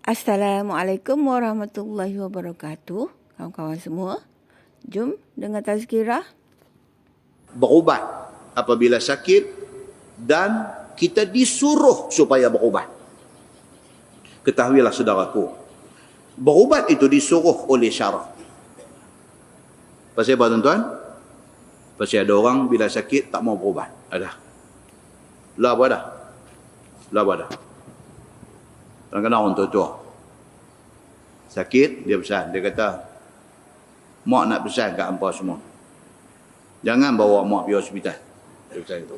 Assalamualaikum warahmatullahi wabarakatuh. Kawan-kawan semua, jom dengar tazkirah. Berubat apabila sakit dan kita disuruh supaya berubat. Ketahuilah saudaraku, berubat itu disuruh oleh syarak. Pasal apa tuan-tuan? Pasal ada orang bila sakit tak mau berubat. Ada. Lah apa dah? Lah apa dah? Kadang-kadang orang tua-tua sakit, dia pesan. Dia kata, mak nak pesan kat hampa semua, jangan bawa mak pergi hospital. Dia pesan itu.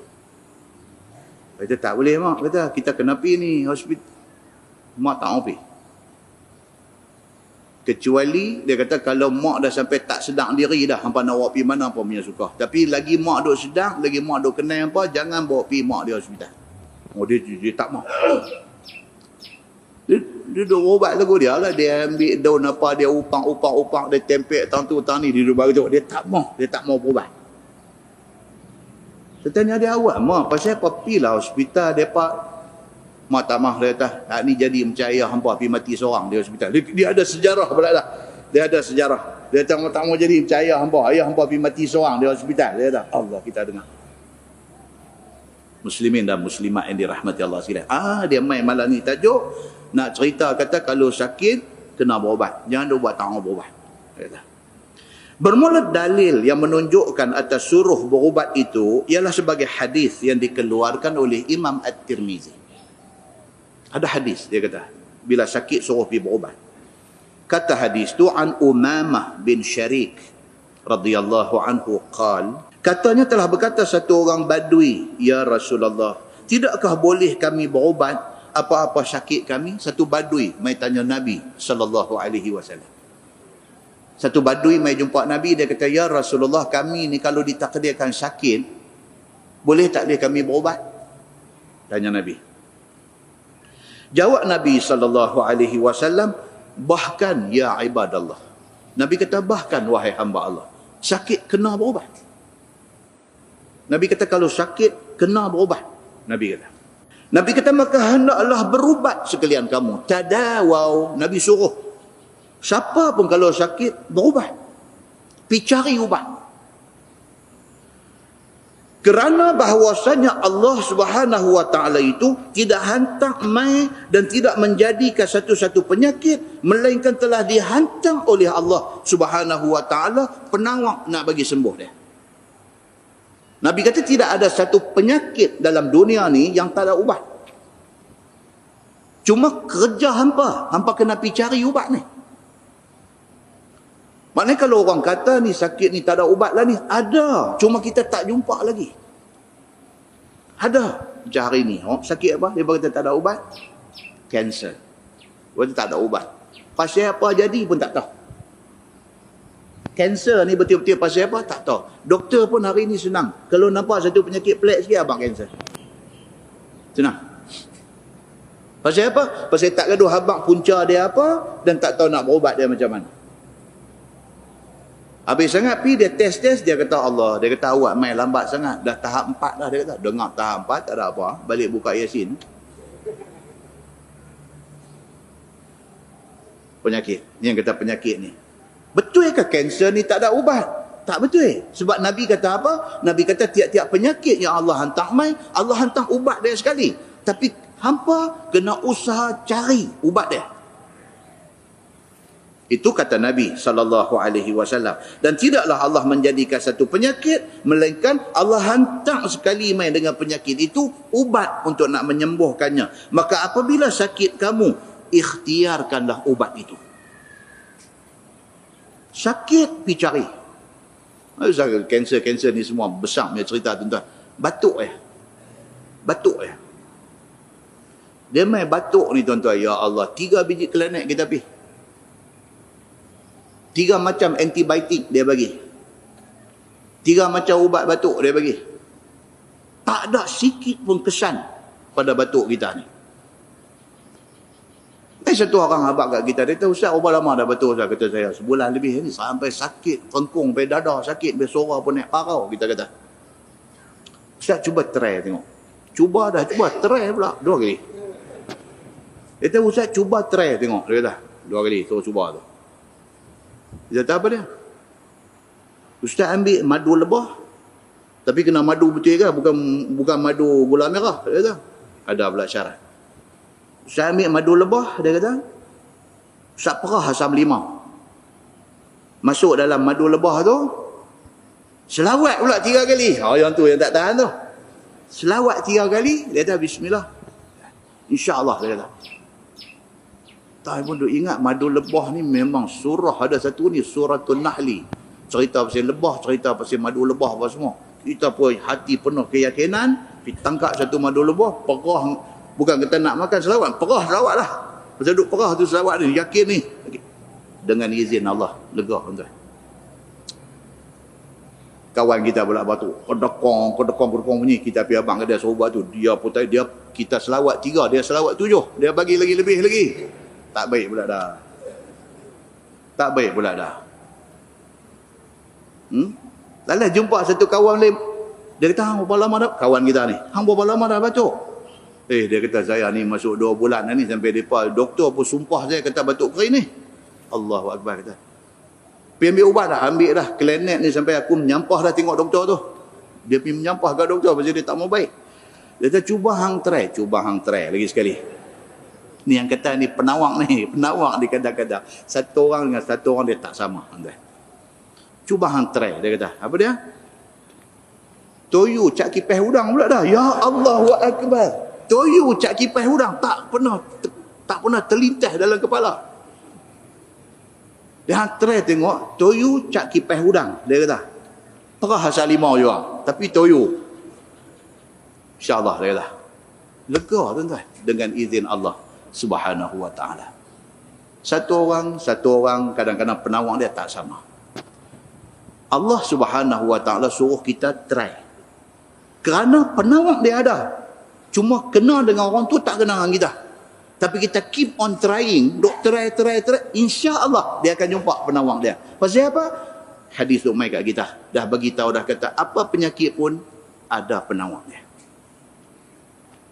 Kata tak boleh mak. Kata kita kena pergi ni hospital. Mak tak mau pergi. Kecuali dia kata kalau mak dah sampai tak sedang diri dah, hampa nak bawa pergi mana pun punya suka. Tapi lagi mak duk sedang, lagi mak duk kenal hampa, jangan bawa pergi mak di hospital. Oh dia tak mau. Dia duk ubat lagu dia lah. Dia ambil daun apa, dia upang, dia tempel tang tu tang ni, dia duk bagi tu. Dia tak mau berubat. Saya tanya dia awak, mak pasal apa pergilah hospital depa. Mak tak mah, dia kata, ni jadi macam ayah hampa pergi mati seorang di hospital. Dia ada sejarah pula dah. Dia ada sejarah. Dia tak mau jadi macam ayah hampa pergi mati seorang di hospital. Dia kata, Allah kita dengar. Muslimin dan muslimat yang dirahmati Allah sekalian. Dia main malam ni tajuk nak cerita, kata kalau sakit kena berubat. Jangan dia buat tak mau berubat. Kata. Bermula dalil yang menunjukkan atas suruh berubat itu ialah sebagai hadis yang dikeluarkan oleh Imam At-Tirmizi. Ada hadis dia kata bila sakit suruh pergi berubat. Kata hadis tu an Umamah bin Syarik radhiyallahu anhu qala, katanya telah berkata satu orang badui, ya Rasulullah, tidakkah boleh kami berubat apa-apa sakit kami? Satu badui mai tanya Nabi sallallahu alaihi wasallam. Satu badui mai jumpa Nabi, dia kata, ya Rasulullah, kami ni kalau ditakdirkan sakit, boleh tak dia kami berubat? Tanya Nabi. Jawab Nabi sallallahu alaihi wasallam, bahkan ya ibadallah. Nabi kata bahkan wahai hamba Allah, sakit kena berubat. Nabi kata kalau sakit kena berubat. Nabi kata maka hendaklah berubat sekalian kamu. Tadawau. Nabi suruh siapa pun kalau sakit berubat, pergi cari ubat. Kerana bahawasanya Allah Subhanahu wa taala itu tidak hantar mai dan tidak menjadikan satu-satu penyakit, melainkan telah dihantar oleh Allah Subhanahu wa taala penawar nak bagi sembuh dia. Nabi kata tidak ada satu penyakit dalam dunia ni yang tak ada ubat. Cuma kerja hampa kena pergi cari ubat ni. Maknanya kalau orang kata ni sakit ni tak ada ubat lah ni, ada. Cuma kita tak jumpa lagi. Ada. Macam hari ni, sakit apa? Dia berkata tak ada ubat. Kanser. Dia berkata tak ada ubat. Pasal apa jadi pun tak tahu. Kanser ni betul-betul pasal apa? Tak tahu. Doktor pun hari ni senang. Kalau nampak satu penyakit pelik sikit, abang kanser. Senang. Pasal apa? Pasal tak gaduh abang punca dia apa dan tak tahu nak berubat dia macam mana. Habis sangat pergi dia test, dia kata Allah, dia kata awak main lambat sangat. Dah tahap 4 dah dia kata. Dengar tahap 4 tak ada apa. Balik buka Yasin. Penyakit. Ni yang kata penyakit ni. Betul ke kanser ni tak ada ubat? Tak betul. Sebab Nabi kata apa? Nabi kata tiap-tiap penyakit yang Allah hantar mai, Allah hantar ubat dia sekali. Tapi hampa kena usaha cari ubat dia. Itu kata Nabi sallallahu alaihi wasallam. Dan tidaklah Allah menjadikan satu penyakit, melainkan Allah hantar sekali main dengan penyakit itu ubat untuk nak menyembuhkannya. Maka apabila sakit kamu, ikhtiarkanlah ubat itu. Sakit, pergi cari. Kanser ni semua besar punya cerita tuan-tuan. Batuk. Dia main batuk ni tuan-tuan. Ya Allah, 3 biji Clanet kita pergi. 3 macam antibiotik dia bagi. 3 macam ubat batuk dia bagi. Tak ada sikit pun kesan pada batuk kita ni. Satu orang abang kat kita, dia kata, Ustaz, berapa lama dah batuk Ustaz? Kata saya, sebulan lebih ni. Sampai sakit, tengkung, sampai dada sakit, sampai suara pun naik parau, kita kata. Ustaz, cuba try tengok. Cuba try pula 2 kali. Dia kata, Ustaz cuba try tengok. Dia kata, 2 kali suruh cuba tu. Dia kata apa dia? Ustaz ambil madu lebah. Tapi kena madu betul ke? Bukan madu gula merah. Dia kata, ada pula syarat. Ustaz ambil madu lebah. Dia kata, Ustaz perah asam limau. Masuk dalam madu lebah tu, selawat pula 3 kali. Yang tu yang tak tahan tu. Selawat 3 kali, dia kata bismillah. InsyaAllah dia kata. Tak pun duk ingat madu lebah ni memang surah ada satu ni, suratul Nahli. Cerita pasal lebah, cerita pasal madu lebah apa semua. Kita pun hati penuh keyakinan, pergi tangkap satu madu lebah, perah, bukan kata nak makan selawat, perah selawat lah. Pasal duk perah tu selawat ni, yakin ni. Dengan izin Allah, lega tuan-tuan. Kawan kita pula batu, kedekong bunyi, kita pergi abang ke dia suruh buat tu. Dia pun tadi, kita selawat 3, dia selawat 7. Dia bagi lagi lebih lagi. Tak baik pula dah. Tak baik pula dah. Lalu jumpa satu kawan lain. Dia kata, hang berapa lama dah? Kawan kita ni. Hang berapa lama dah batuk? Dia kata, saya ni masuk 2 bulan ni sampai depa doktor pun sumpah saya kata batuk kering ni. Allahu Akbar kata. Pergi ambil ubat dah. Ambil dah. Klenet ni sampai aku menyampah dah tengok doktor tu. Dia pergi menyampah ke doktor pasal dia tak mau baik. Dia kata, cuba hang try lagi sekali. Ni yang kata ni penawak ni kadang-kadang. Satu orang dengan satu orang dia tak sama. Cuba hang try. Dia kata, apa dia? Toyu cak kipas udang pula dah. Ya Allahu Akbar. Toyu cak kipas udang tak pernah terlintas dalam kepala. Dia hang try tengok, toyu cak kipas udang. Dia kata, perah asam limau juga. Tapi toyu. InsyaAllah dia kata. Lega tuan-tuan. Dengan izin Allah Subhanahu wa ta'ala. Satu orang kadang-kadang penawang dia tak sama. Allah Subhanahu wa ta'ala suruh kita try. Kerana penawang dia ada. Cuma kena dengan orang tu tak kena dengan kita. Tapi kita keep on trying. Duk try. InsyaAllah dia akan jumpa penawang dia. Pasal apa? Hadis duk mai kat kita. Dah bagi tahu dah kata apa penyakit pun ada penawang dia.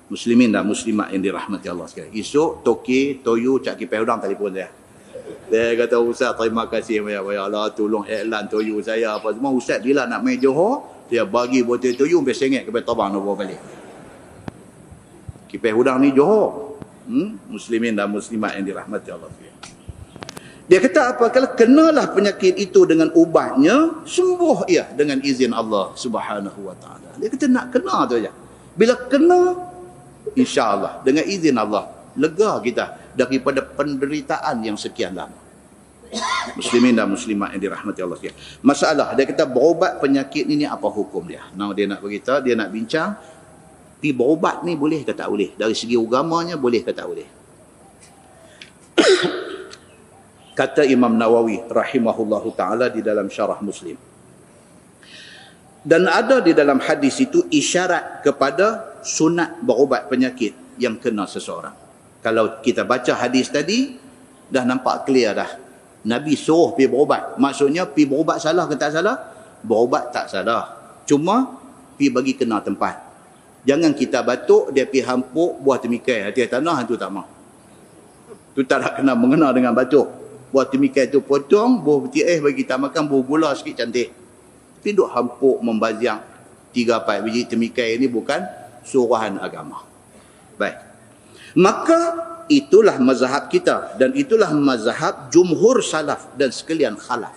Muslimin dan muslimat yang dirahmati Allah sekalian. Esok toki, toyu, cak kipas udang telefon saya. Dia kata, Ustaz terima kasih banyak Allah tolong iklan toyu saya apa semua. Ustaz bila nak main Johor, dia bagi botol toyu sampai sengit ke Tabang nak bawa balik. Kipas udang ni Johor. Muslimin dan muslimat yang dirahmati Allah sekalian. Dia kata apa? Kalau kenalah penyakit itu dengan ubatnya, sembuh ia dengan izin Allah Subhanahu wa ta'ala. Dia kata nak kena tu aja. Bila kena, InsyaAllah dengan izin Allah lega kita daripada penderitaan yang sekian lama. Muslimin dan muslimat yang dirahmati Allah sekalian. Masalah dia kata berubat penyakit ni apa hukum dia? Dia nak beritahu, dia nak bincang pi berubat ni boleh ke tak boleh? Dari segi agamanya boleh ke tak boleh? Kata Imam Nawawi rahimahullahu taala di dalam syarah Muslim. Dan ada di dalam hadis itu isyarat kepada sunat berubat penyakit yang kena seseorang. Kalau kita baca hadis tadi, dah nampak clear dah. Nabi suruh pergi berubat. Maksudnya pergi berubat salah ke tak salah? Berubat tak salah. Cuma pergi bagi kena tempat. Jangan kita batuk, dia pergi hampuk, buah temikai. Hati tanah, itu tak mahu. Itu tak nak kena mengena dengan batuk. Buah temikai tu potong, buah peti bagi kita makan, buah gula sikit cantik. Tapi duk hampuk membaziang 3-4 biji temikai ini bukan suruhan agama. Baik. Maka itulah mazhab kita dan itulah mazhab jumhur salaf dan sekalian khalaf.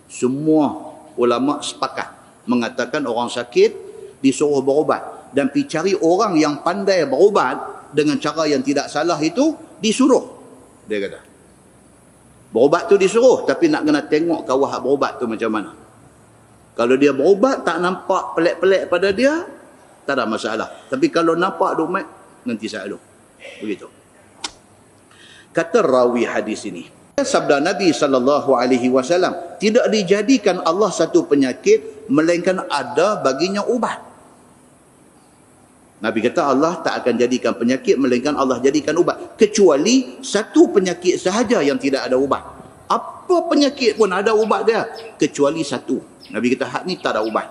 Semua ulama sepakat mengatakan orang sakit disuruh berubat dan pergi cari orang yang pandai berubat dengan cara yang tidak salah itu disuruh. Dia kata. Berubat tu disuruh tapi nak kena tengok kawah berubat tu macam mana. Kalau dia berubat tak nampak pelik-pelik pada dia, tak ada masalah. Tapi kalau nampak domat, nanti saya dulu. Begitu. Kata rawi hadis ini, sabda Nabi SAW, tidak dijadikan Allah satu penyakit melainkan ada baginya ubat. Nabi kata Allah tak akan jadikan penyakit melainkan Allah jadikan ubat. Kecuali satu penyakit sahaja yang tidak ada ubat. Apa penyakit pun ada ubat dia. Kecuali satu. Nabi kata hak ni tak ada ubat.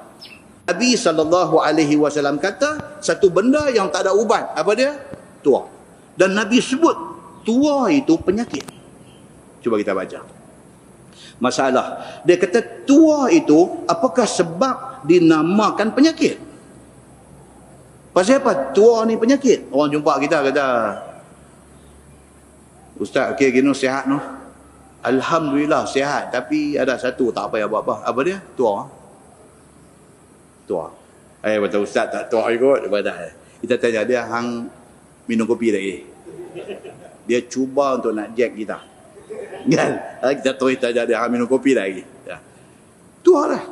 Nabi SAW kata satu benda yang tak ada ubat. Apa dia? Tua. Dan Nabi sebut tua itu penyakit. Cuba kita baca. Masalah. Dia kata tua itu apakah sebab dinamakan penyakit? Pasal apa tua ni penyakit? Orang jumpa kita kata, Ustaz, okey gini sihat no? Alhamdulillah sihat, tapi ada satu tak payah buat apa. Apa dia? Tua. Tua. Betul Ustaz tak tua ikut. Kita tanya dia, hang minum kopi lagi? Dia cuba untuk nak jack kita. Kan? Kita terus tanya dia, hang minum kopi lagi? Ya. Tua lah.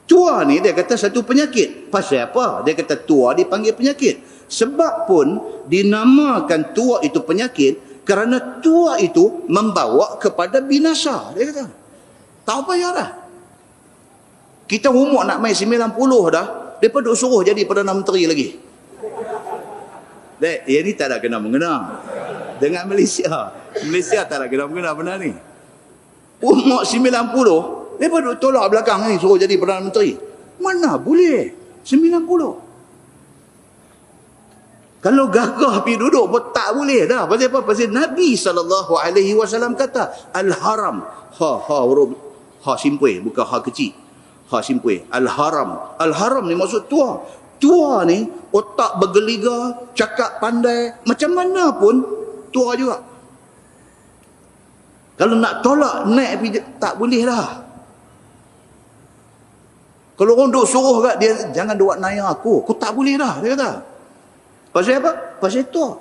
Tua ni dia kata satu penyakit. Pasal apa? Dia kata tua dipanggil penyakit. Sebab pun dinamakan tua itu penyakit kerana tua itu membawa kepada binasa. Dia kata. Tak payah dah. Kita umur nak main 90 dah. Mereka duk suruh jadi Perdana Menteri lagi. Dia ni tak ada kena-mengena. Dengan Malaysia. Malaysia tak ada kena-mengena benar ni. Umur 90. Mereka duk tolak belakang ni suruh jadi Perdana Menteri. Mana boleh. 90. Kalau gagah pergi duduk pun tak boleh dah. Pasal apa? Pasal Nabi SAW kata, Al-Haram. Ha simpui. Bukan ha kecil. Ha simpui. Al-Haram. Al-Haram ni maksud tua. Tua ni otak bergeliga, cakap pandai. Macam mana pun tua juga. Kalau nak tolak, naik pergi tak boleh dah. Kalau orang duk suruh kat dia, jangan buat naya aku tak boleh dah. Dia kata. Pasal apa? Pasal tua.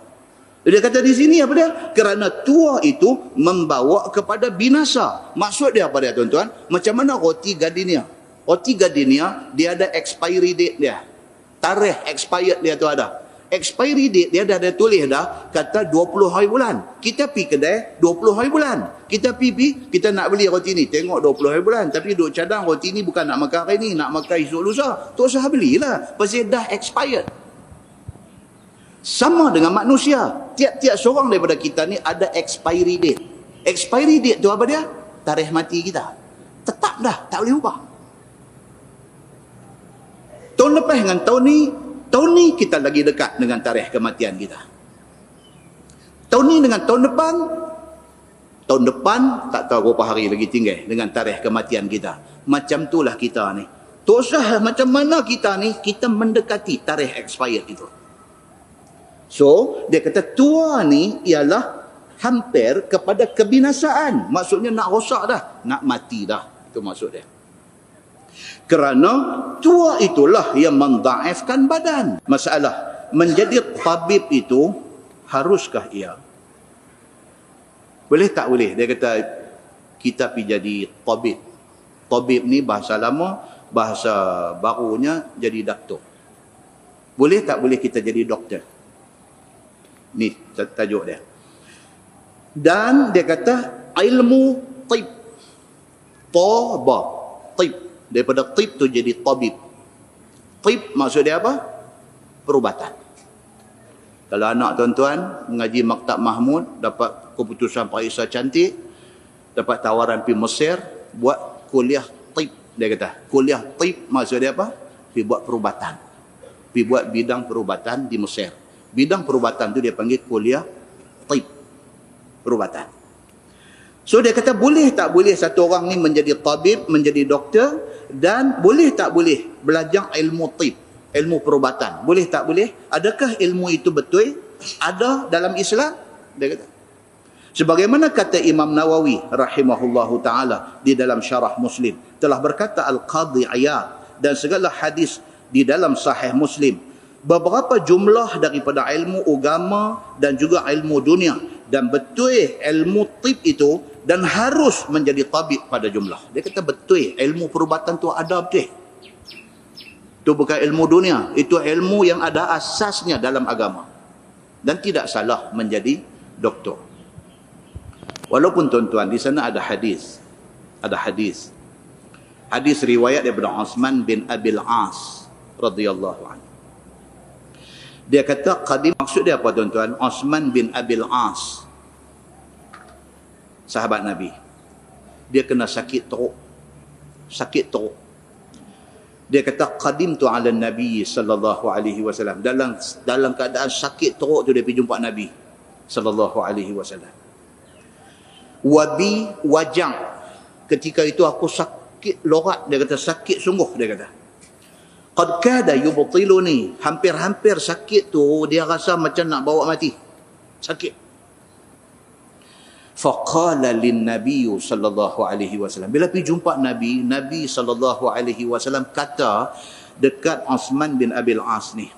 Dia kata di sini apa dia? Kerana tua itu membawa kepada binasa. Maksud dia apa dia tuan-tuan? Macam mana roti gardenia? Roti gardenia dia ada expiry date dia. Tarikh expired dia tu ada. Expiry date dia dah ada tulis dah kata 20 hari bulan. Kita pergi kedai 20 hari bulan. Kita pergi kita nak beli roti ni tengok 20 hari bulan tapi duk cadang roti ni bukan nak makan hari ni, nak makan esok lusa. Tak usah belilah pasal dah expired. Sama dengan manusia. Tiap-tiap seorang daripada kita ni ada expiry date. Expiry date tu apa dia? Tarikh mati kita. Tetap dah, tak boleh ubah. Tahun lepas dengan tahun ni kita lagi dekat dengan tarikh kematian kita. Tahun ni dengan tahun depan tak tahu berapa hari lagi tinggal dengan tarikh kematian kita. Macam itulah kita ni. Tak usah macam mana kita ni, kita mendekati tarikh expired itu. So, dia kata tua ni ialah hampir kepada kebinasaan. Maksudnya nak rosak dah, nak mati dah. Itu maksud dia. Kerana tua itulah yang mendaifkan badan. Masalah, menjadi tabib itu haruskah ia? Boleh tak boleh? Dia kata kita pergi jadi tabib. Tabib ni bahasa lama, bahasa barunya jadi doktor. Boleh tak boleh kita jadi doktor? Ni tajuk dia. Dan dia kata ilmu tib. Taba. Tib. Daripada tib tu jadi tabib. Tib maksud dia apa? Perubatan. Kalau anak tuan-tuan mengaji Maktab Mahmud, dapat keputusan Pak Isa cantik, dapat tawaran pergi Mesir, buat kuliah tib. Dia kata, kuliah tib maksud dia apa? Pergi buat perubatan. Pergi buat bidang perubatan di Mesir. Bidang perubatan tu dia panggil kuliah tib. Perubatan. So dia kata boleh tak boleh satu orang ni menjadi tabib, menjadi doktor, dan boleh tak boleh belajar ilmu tib, ilmu perubatan. Boleh tak boleh? Adakah ilmu itu betul? Ada dalam Islam? Dia kata. Sebagaimana kata Imam Nawawi rahimahullahu ta'ala di dalam syarah Muslim. Telah berkata Al-Qadhi Iyad dan segala hadis di dalam sahih Muslim. Beberapa jumlah daripada ilmu agama dan juga ilmu dunia. Dan betul ilmu tib itu dan harus menjadi tabib pada jumlah. Dia kata betul ilmu perubatan tu ada betul. Itu bukan ilmu dunia. Itu ilmu yang ada asasnya dalam agama. Dan tidak salah menjadi doktor. Walaupun tuan-tuan di sana ada hadis. Ada hadis. Hadis riwayat daripada Osman bin Abil As radhiyallahu anhu. Dia kata qadim, maksud dia apa tuan-tuan? Osman bin Abil As, sahabat Nabi. Dia kena sakit teruk. Sakit teruk. Dia kata qadim tu ala Nabi sallallahu alaihi wasallam. Dalam keadaan sakit teruk tu dia pergi jumpa Nabi. sallallahu alaihi wasallam. Wabi wajang, ketika itu aku sakit lorat, dia kata sakit sungguh, dia kata. Qad kada yubtiluni, hampir-hampir sakit tu dia rasa macam nak bawa mati. Sakit. Faqala lin nabiy sallallahu alaihi wasallam. Bila pergi jumpa Nabi, Nabi sallallahu alaihi wasallam kata dekat Uthman bin Abil As ni.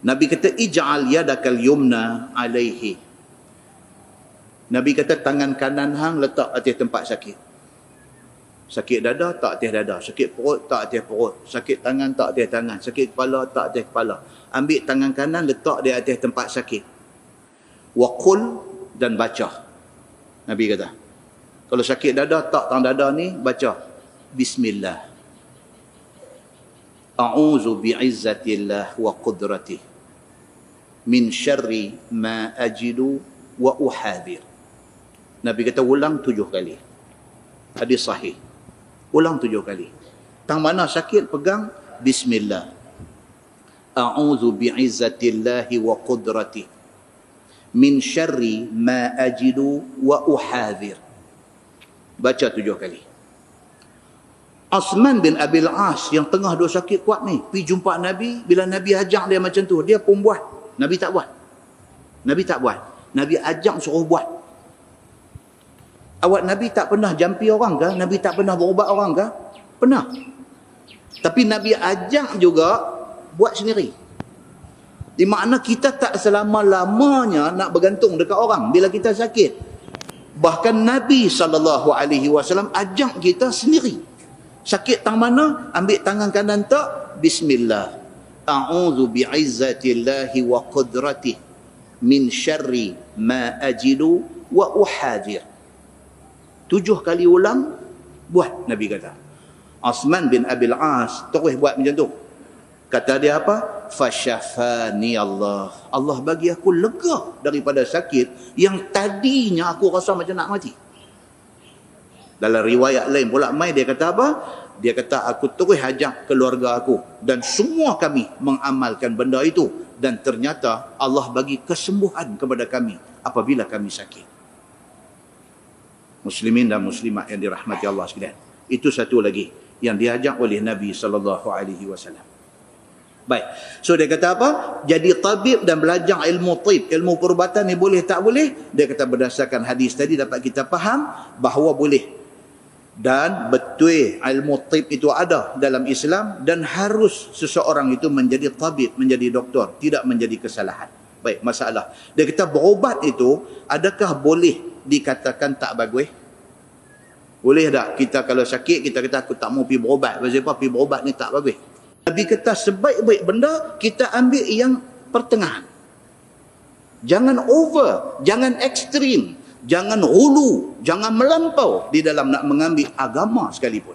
Nabi kata ij'al yadakal yumna alaihi. Nabi kata tangan kanan hang letak atas tempat sakit. Sakit dada tak atas dada, sakit perut tak atas perut, sakit tangan tak atas tangan, sakit kepala tak atas kepala. Ambil tangan kanan letak di atas tempat sakit. Wa qul, dan baca. Nabi kata, kalau sakit dada tak tang dada ni baca bismillah. A'udzu bi'izzatillah wa qudratihi min syarri ma ajidu wa uhadir. Nabi kata ulang 7 kali. Hadis sahih. Ulang 7 kali. Tang mana sakit pegang bismillah. A'udzu bi'izzatillahi wa qudratihi min syarri ma ajidu wa uhadir. Baca 7 kali. Uthman bin Abil As yang tengah duk sakit kuat ni, pergi jumpa Nabi. Bila Nabi ajak dia macam tu, dia pun buat. Nabi tak buat. Nabi tak buat. Nabi ajak suruh buat. Awak Nabi tak pernah jampi orang ke? Nabi tak pernah berubat orang ke? Pernah. Tapi Nabi ajak juga buat sendiri. Di makna kita tak selama-lamanya nak bergantung dekat orang bila kita sakit. Bahkan Nabi SAW ajak kita sendiri. Sakit tang mana? Ambil tangan kanan tak? Bismillah. A'udzu bi'izzatillahi wa qudratihi min syarri ma ajidu wa uhadir. 7 kali ulang, buat Nabi kata. Uthman bin Abil As terus buat macam tu. Kata dia apa? Fasyafani Allah. Allah bagi aku lega daripada sakit yang tadinya aku rasa macam nak mati. Dalam riwayat lain pula mai dia kata apa? Dia kata aku terus ajak keluarga aku dan semua kami mengamalkan benda itu, dan ternyata Allah bagi kesembuhan kepada kami apabila kami sakit. Muslimin dan muslimat yang dirahmati Allah sekalian. Itu satu lagi yang diajak oleh Nabi sallallahu alaihi wasallam. Baik. So dia kata apa? Jadi tabib dan belajar ilmu taib, ilmu perubatan ni boleh tak boleh? Dia kata berdasarkan hadis tadi dapat kita faham bahawa boleh. Dan betul ilmu taib itu ada dalam Islam, dan harus seseorang itu menjadi tabib, menjadi doktor, tidak menjadi kesalahan. Baik, masalah. Dia kata berubat itu adakah boleh dikatakan tak bagus? Boleh tak kita kalau sakit kita kata aku tak mau pergi berubat, pasal apa? Pergi berubat ni tak bagus. Nabi kata sebaik-baik benda kita ambil yang pertengahan. Jangan over, jangan ekstrim, jangan hulu, jangan melampau di dalam nak mengambil agama sekalipun.